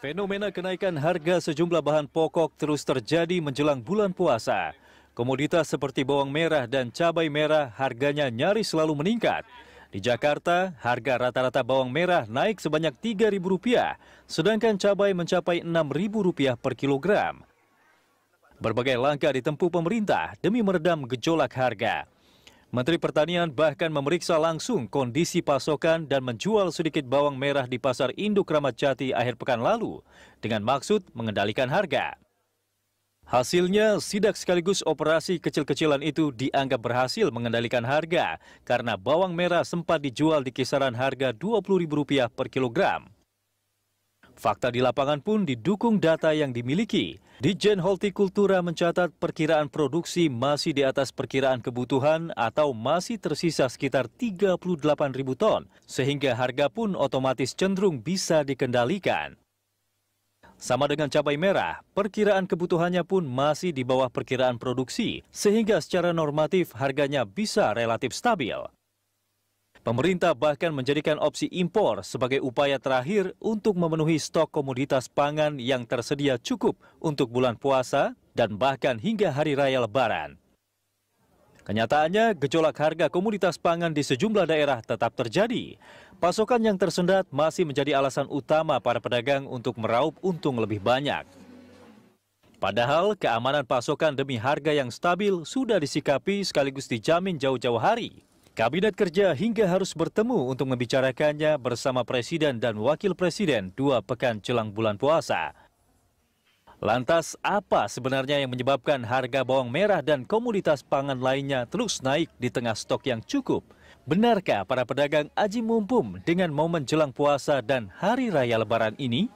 Fenomena kenaikan harga sejumlah bahan pokok terus terjadi menjelang bulan puasa. Komoditas seperti bawang merah dan cabai merah harganya nyaris selalu meningkat. Di Jakarta, harga rata-rata bawang merah naik sebanyak Rp3.000, sedangkan cabai mencapai Rp6.000 per kilogram. Berbagai langkah ditempuh pemerintah demi meredam gejolak harga. Menteri Pertanian bahkan memeriksa langsung kondisi pasokan dan menjual sedikit bawang merah di Pasar Induk Ramat Jati akhir pekan lalu dengan maksud mengendalikan harga. Hasilnya, sidak sekaligus operasi kecil-kecilan itu dianggap berhasil mengendalikan harga karena bawang merah sempat dijual di kisaran harga Rp20.000 per kilogram. Fakta di lapangan pun didukung data yang dimiliki. Ditjen Hortikultura mencatat perkiraan produksi masih di atas perkiraan kebutuhan atau masih tersisa sekitar 38.000 ton, sehingga harga pun otomatis cenderung bisa dikendalikan. Sama dengan cabai merah, perkiraan kebutuhannya pun masih di bawah perkiraan produksi, sehingga secara normatif harganya bisa relatif stabil. Pemerintah bahkan menjadikan opsi impor sebagai upaya terakhir untuk memenuhi stok komoditas pangan yang tersedia cukup untuk bulan puasa dan bahkan hingga hari raya Lebaran. Kenyataannya, gejolak harga komoditas pangan di sejumlah daerah tetap terjadi. Pasokan yang tersendat masih menjadi alasan utama para pedagang untuk meraup untung lebih banyak. Padahal keamanan pasokan demi harga yang stabil sudah disikapi sekaligus dijamin jauh-jauh hari. Kabinet Kerja hingga harus bertemu untuk membicarakannya bersama Presiden dan Wakil Presiden 2 pekan jelang bulan puasa. Lantas apa sebenarnya yang menyebabkan harga bawang merah dan komoditas pangan lainnya terus naik di tengah stok yang cukup? Benarkah para pedagang aji mumpung dengan momen jelang puasa dan hari raya Lebaran ini?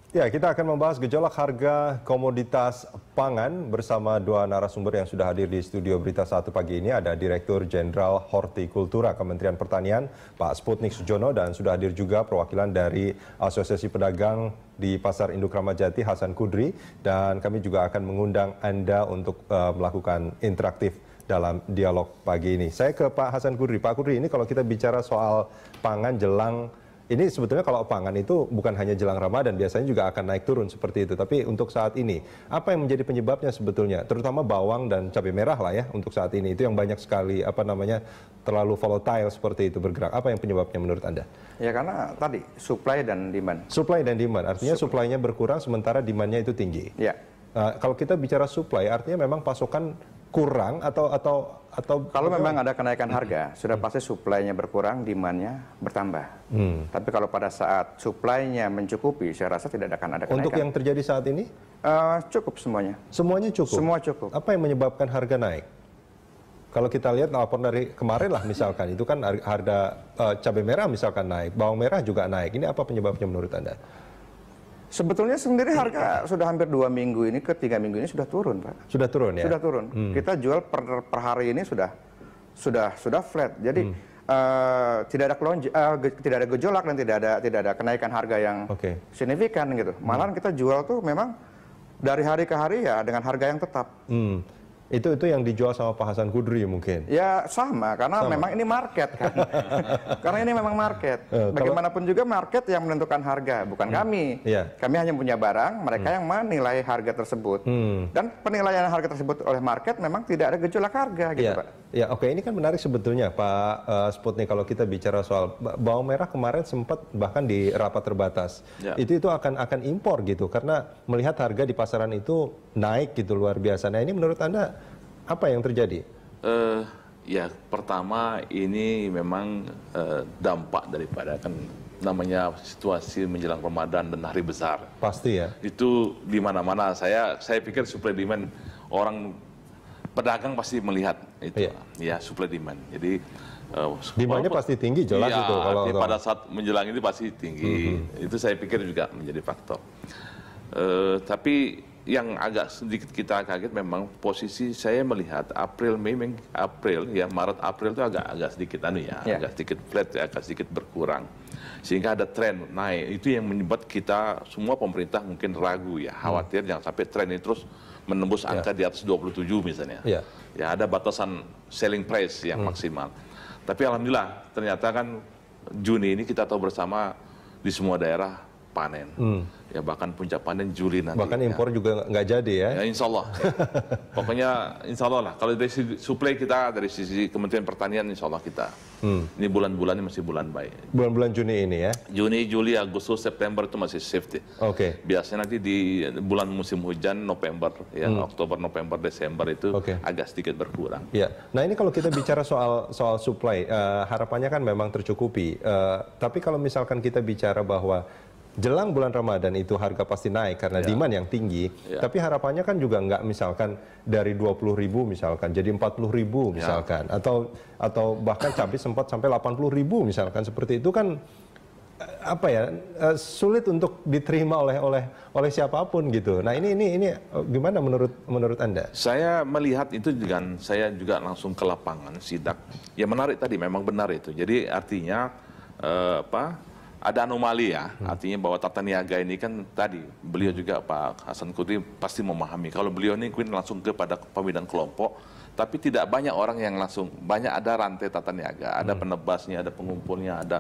Ya, kita akan membahas gejolak harga komoditas pangan bersama dua narasumber yang sudah hadir di studio Berita 1 pagi ini. Ada Direktur Jenderal Hortikultura Kementerian Pertanian, Pak Sputnik Sujono, dan sudah hadir juga perwakilan dari Asosiasi Pedagang di Pasar Induk Ramat Jati, Hasan Kudri. Dan kami juga akan mengundang Anda untuk melakukan interaktif dalam dialog pagi ini. Saya ke Pak Hasan Kudri. Pak Kudri, ini kalau kita bicara soal pangan jelang, ini sebetulnya kalau pangan itu bukan hanya jelang Ramadan, biasanya juga akan naik turun seperti itu. Tapi untuk saat ini, apa yang menjadi penyebabnya sebetulnya? Terutama bawang dan cabai merah lah ya untuk saat ini. Itu yang banyak sekali terlalu volatile seperti itu bergerak. Apa yang penyebabnya menurut Anda? Ya karena tadi supply dan demand. Supply dan demand, artinya supply-nya berkurang sementara demand-nya itu tinggi. Ya. Kalau kita bicara supply, artinya memang pasokan kurang atau kalau memang ada kenaikan harga, sudah pasti supply-nya berkurang, demand-nya bertambah. Tapi kalau pada saat supply-nya mencukupi, saya rasa tidak akan ada kenaikan. Untuk yang terjadi saat ini? Cukup semuanya. Semuanya cukup? Semua cukup. Apa yang menyebabkan harga naik? Kalau kita lihat laporan dari kemarin lah misalkan, itu kan harga cabai merah misalkan naik, bawang merah juga naik. Ini apa penyebabnya menurut Anda? Sebetulnya sendiri harga sudah hampir 2 minggu ini ke 3 minggu ini sudah turun, Pak. Sudah turun ya? Sudah turun. Kita jual per hari ini sudah flat. Jadi tidak ada gejolak dan tidak ada kenaikan harga yang signifikan gitu. Malahan kita jual tuh memang dari hari ke hari ya dengan harga yang tetap. Itu yang dijual sama Pak Hasan Kudri mungkin? Ya sama, karena memang ini market kan. Karena ini memang market. Bagaimanapun juga market yang menentukan harga, bukan kami. Kami hanya punya barang, mereka yang menilai harga tersebut. Dan penilaian harga tersebut oleh market memang tidak ada gejolak harga gitu Pak. Ya oke, ini kan menarik sebetulnya Pak Sputnik, kalau kita bicara soal bawang merah kemarin sempat bahkan di rapat terbatas. Itu akan impor gitu, karena melihat harga di pasaran itu naik gitu luar biasa. Nah ini menurut Anda apa yang terjadi? Ya pertama ini memang dampak daripada kan namanya situasi menjelang Ramadan dan hari besar. Pasti ya. Itu di mana-mana saya pikir supply demand orang pedagang pasti melihat itu ya supply demand. Jadi demandnya pasti tinggi jelas itu kalau pada saat menjelang ini pasti tinggi. Itu saya pikir juga menjadi faktor. Tapi yang agak sedikit kita kaget memang posisi saya melihat Maret April itu agak sedikit agak sedikit flat, agak sedikit berkurang, sehingga ada tren naik. Itu yang menyebabkan kita semua pemerintah mungkin ragu khawatir jangan sampai tren ini terus menembus angka di atas 27 misalnya. Ya, ada batasan selling price yang maksimal. Tapi alhamdulillah ternyata kan Juni ini kita tahu bersama di semua daerah panen. Ya bahkan puncak panen Juli nanti. Bahkan impor juga nggak jadi ya? Ya insya Allah. Pokoknya insya Allah lah. Kalau dari sisi suplai kita, dari sisi Kementerian Pertanian insya Allah kita. Ini bulan-bulan ini masih bulan baik. Bulan-bulan Juni ini ya? Juni, Juli, Agustus, September itu masih safety. Biasanya nanti di bulan musim hujan November, Oktober, November, Desember itu agak sedikit berkurang. Ya. Nah ini kalau kita bicara soal supply, harapannya kan memang tercukupi. Tapi kalau misalkan kita bicara bahwa jelang bulan Ramadan itu harga pasti naik karena demand yang tinggi, tapi harapannya kan juga nggak misalkan dari 20.000 misalkan jadi 40.000 misalkan, atau bahkan cabai sempat sampai 80.000 misalkan, seperti itu kan sulit untuk diterima oleh siapapun gitu. Nah ini gimana menurut Anda? Saya melihat itu dengan saya juga langsung ke lapangan sidak. Ya menarik tadi, memang benar itu. Jadi artinya ada anomali artinya bahwa tata niaga ini kan tadi beliau juga Pak Hasan Kudri pasti memahami kalau beliau ini langsung kepada pembinaan kelompok, tapi tidak banyak orang yang langsung, banyak ada rantai tata niaga, ada penebasnya, ada pengumpulnya, ada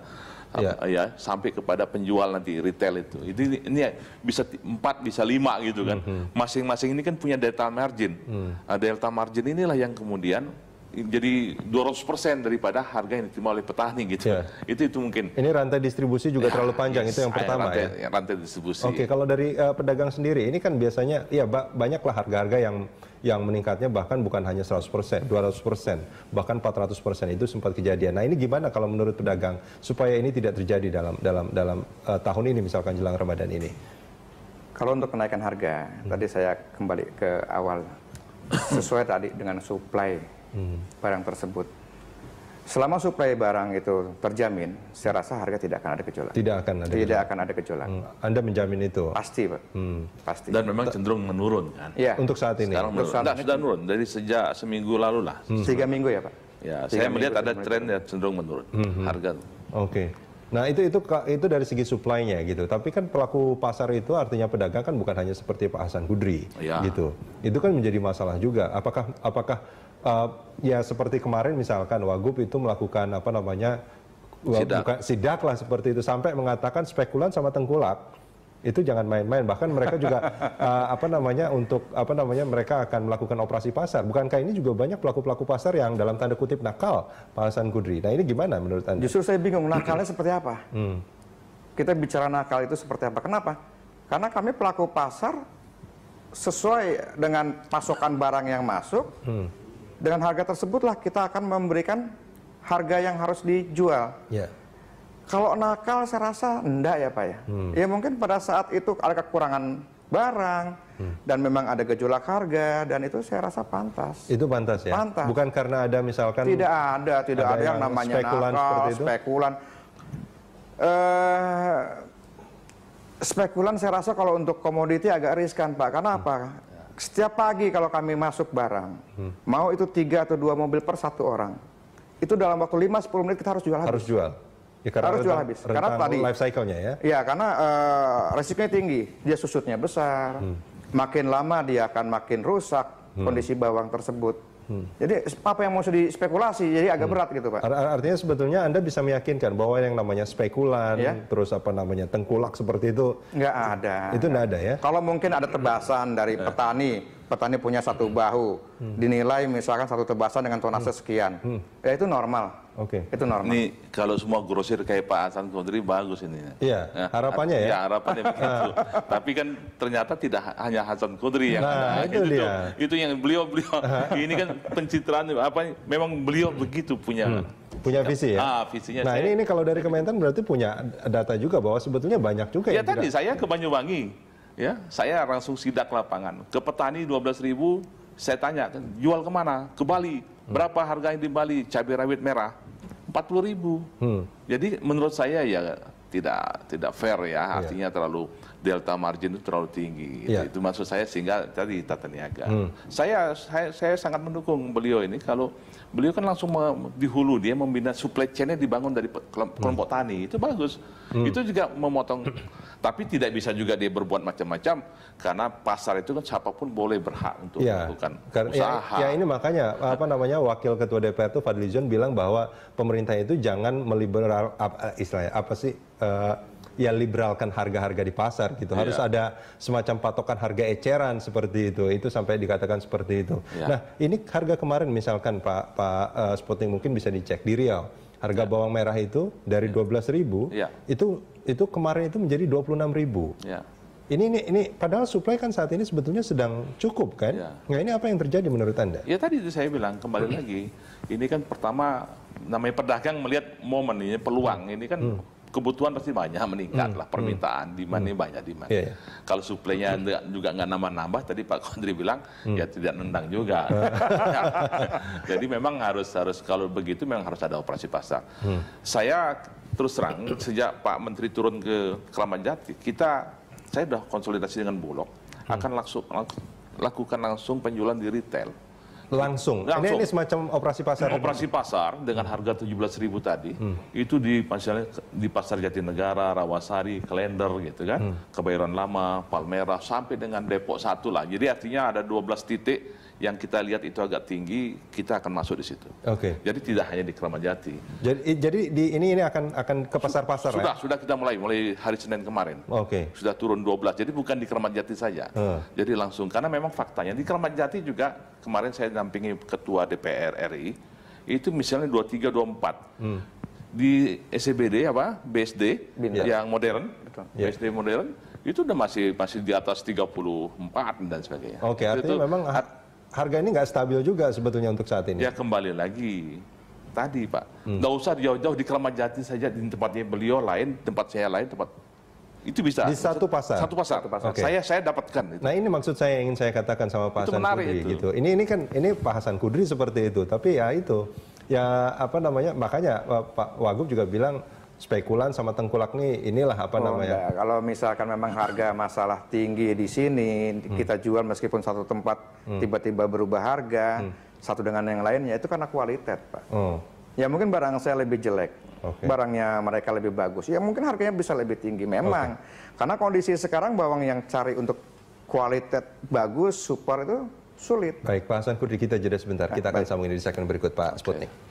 sampai kepada penjual nanti retail itu. Ini bisa 4 bisa 5 gitu kan. Masing-masing ini kan punya delta margin. Delta margin inilah yang kemudian jadi 200% daripada harga yang diterima oleh petani gitu. Itu mungkin. Ini rantai distribusi juga terlalu panjang, itu yang pertama rantai distribusi. Kalau dari pedagang sendiri ini kan biasanya banyaklah harga-harga yang meningkatnya bahkan bukan hanya 100%, 200%, bahkan 400% itu sempat kejadian. Nah, ini gimana kalau menurut pedagang supaya ini tidak terjadi dalam tahun ini misalkan jelang Ramadan ini? Kalau untuk kenaikan harga, tadi saya kembali ke awal sesuai tadi dengan supply barang tersebut. Selama suplai barang itu terjamin, saya rasa harga tidak akan ada gejolak. Tidak akan ada gejolak. Anda menjamin itu? Pasti, Pak. Pasti. Dan memang cenderung menurun kan? Ya. Untuk saat ini? Sekarang sudah menurun dari sejak seminggu lalu lah. 3 minggu ya Pak? Ya, saya melihat ada tren yang cenderung menurun harga. Nah itu dari segi supply-nya gitu. Tapi kan pelaku pasar itu artinya pedagang kan bukan hanya seperti Pak Hasan Kudri gitu. Itu kan menjadi masalah juga. Apakah seperti kemarin misalkan Wagub itu melakukan sidak lah seperti itu sampai mengatakan spekulan sama tengkulak itu jangan main-main, bahkan mereka juga mereka akan melakukan operasi pasar. Bukankah ini juga banyak pelaku-pelaku pasar yang dalam tanda kutip nakal, Pak Hasan Kudri? Nah ini gimana menurut Anda? Justru saya bingung nakalnya seperti apa. Kita bicara nakal itu seperti apa? Kenapa? Karena kami pelaku pasar sesuai dengan pasokan barang yang masuk. Dengan harga tersebutlah kita akan memberikan harga yang harus dijual. Kalau nakal saya rasa enggak ya Pak ya. Ya mungkin pada saat itu ada kekurangan barang dan memang ada gejolak harga dan itu saya rasa pantas. Itu pantas ya? Pantas. Bukan karena ada misalkan... Tidak ada yang namanya spekulan nakal, spekulan. Spekulan saya rasa kalau untuk komoditi agak riskan Pak. Karena apa? Setiap pagi kalau kami masuk barang, mau itu 3 atau 2 mobil per 1 orang, itu dalam waktu 5-10 menit kita harus jual habis. Harus jual? Ya, harus jual habis. Karena tadi life cycle-nya ya? Ya, karena resikonya tinggi. Dia susutnya besar, makin lama dia akan makin rusak kondisi bawang tersebut. Jadi apa yang mau dispekulasi, jadi agak berat gitu Pak. Artinya sebetulnya Anda bisa meyakinkan bahwa yang namanya spekulan, terus tengkulak seperti itu nggak ada. Itu nggak ada ya? Kalau mungkin ada tebasan dari petani punya 1 bahu, dinilai misalkan 1 tebasan dengan tonase sekian, ya itu normal. Itu normal. Ini kalau semua grosir kayak Pak Hasan Kudri bagus ini. Iya, harapannya ya. Ya harapannya begitu. Tapi kan ternyata tidak hanya Hasan Kudri yang ada. Itu yang beliau ini kan pencitraan memang beliau begitu punya visi ya. Visinya. Nah, ini kalau dari Kementan berarti punya data juga bahwa sebetulnya banyak juga ya. Tadi saya ke Banyuwangi, ya, saya langsung sidak lapangan. Ke petani 12.000, saya tanya, jual kemana? Ke Bali. Berapa harganya di Bali cabai rawit merah? 40.000. Jadi menurut saya ya tidak fair ya, artinya terlalu delta margin itu terlalu tinggi. Itu maksud saya, sehingga tadi tata niaga. Saya sangat mendukung beliau ini kalau beliau kan langsung di hulu dia membina supply chain-nya dibangun dari kelompok tani. Itu bagus. Itu juga memotong, tapi tidak bisa juga dia berbuat macam-macam karena pasar itu kan siapapun boleh berhak untuk melakukan usaha. Ya ini makanya Wakil Ketua DPR itu Fadlizon bilang bahwa pemerintah itu jangan meliberal istilahnya apa sih liberalkan harga-harga di pasar gitu. Harus ada semacam patokan harga eceran seperti itu. Itu sampai dikatakan seperti itu. Nah, ini harga kemarin misalkan Pak Sputnik mungkin bisa dicek di Riau. Harga bawang merah itu dari 12.000 itu kemarin itu menjadi 26.000. Ini padahal supply kan saat ini sebetulnya sedang cukup kan? Nah, ini apa yang terjadi menurut Anda? Ya tadi itu saya bilang kembali lagi. Ini kan pertama namanya pedagang melihat momen ini, peluang ini kan kebutuhan pasti banyak meningkat lah, permintaan demand-nya banyak demand. Kalau suplainya juga nggak nambah-nambah, tadi Pak Kondri bilang ya tidak nendang juga. Jadi memang harus kalau begitu memang harus ada operasi pasar. Saya terus terang sejak Pak Menteri turun ke Kramat Jati, saya sudah konsolidasi dengan Bulog, akan lakukan langsung penjualan di retail. Langsung. Ini semacam operasi pasar. Operasi pasar dengan harga 17.000 tadi, itu di pasar Jatinegara, Rawasari, Klender gitu kan, Kebayoran Lama, Palmerah, sampai dengan Depok 1 lah. Jadi artinya ada 12 titik yang kita lihat itu agak tinggi, kita akan masuk di situ. Jadi tidak hanya di Kramat Jati. Jadi ini akan ke pasar-pasar ya? Sudah kita mulai hari Senin kemarin. Sudah turun 12. Jadi bukan di Kramat Jati saja. Jadi langsung, karena memang faktanya di Kramat Jati juga kemarin saya dampingi Ketua DPR RI, itu misalnya 23, 24. Di SCBD BSD yang modern, BSD modern, itu udah masih di atas 34 dan sebagainya. Artinya memang harga ini nggak stabil juga sebetulnya untuk saat ini. Ya kembali lagi tadi Pak, nggak usah jauh-jauh di Kramat Jati saja, di tempatnya beliau lain, tempat saya lain, itu bisa di satu pasar. Saya dapatkan itu. Nah, ini maksud saya ingin saya katakan sama Pak Hasan Kudri gitu. Ini Pak Hasan Kudri seperti itu, tapi makanya Pak Wagub juga bilang spekulan sama tengkulak inilah namanya. Kalau misalkan memang harga masalah tinggi di sini, kita jual meskipun satu tempat tiba-tiba berubah harga, satu dengan yang lainnya, itu karena kualitas, Pak. Ya mungkin barang saya lebih jelek, barangnya mereka lebih bagus, ya mungkin harganya bisa lebih tinggi memang. Karena kondisi sekarang bawang yang cari untuk kualitas bagus, super itu sulit. Baik, Pak Hasan Kudri, kita jeda sebentar. Kita akan sambung ini di segmen berikut, Pak Sputnik.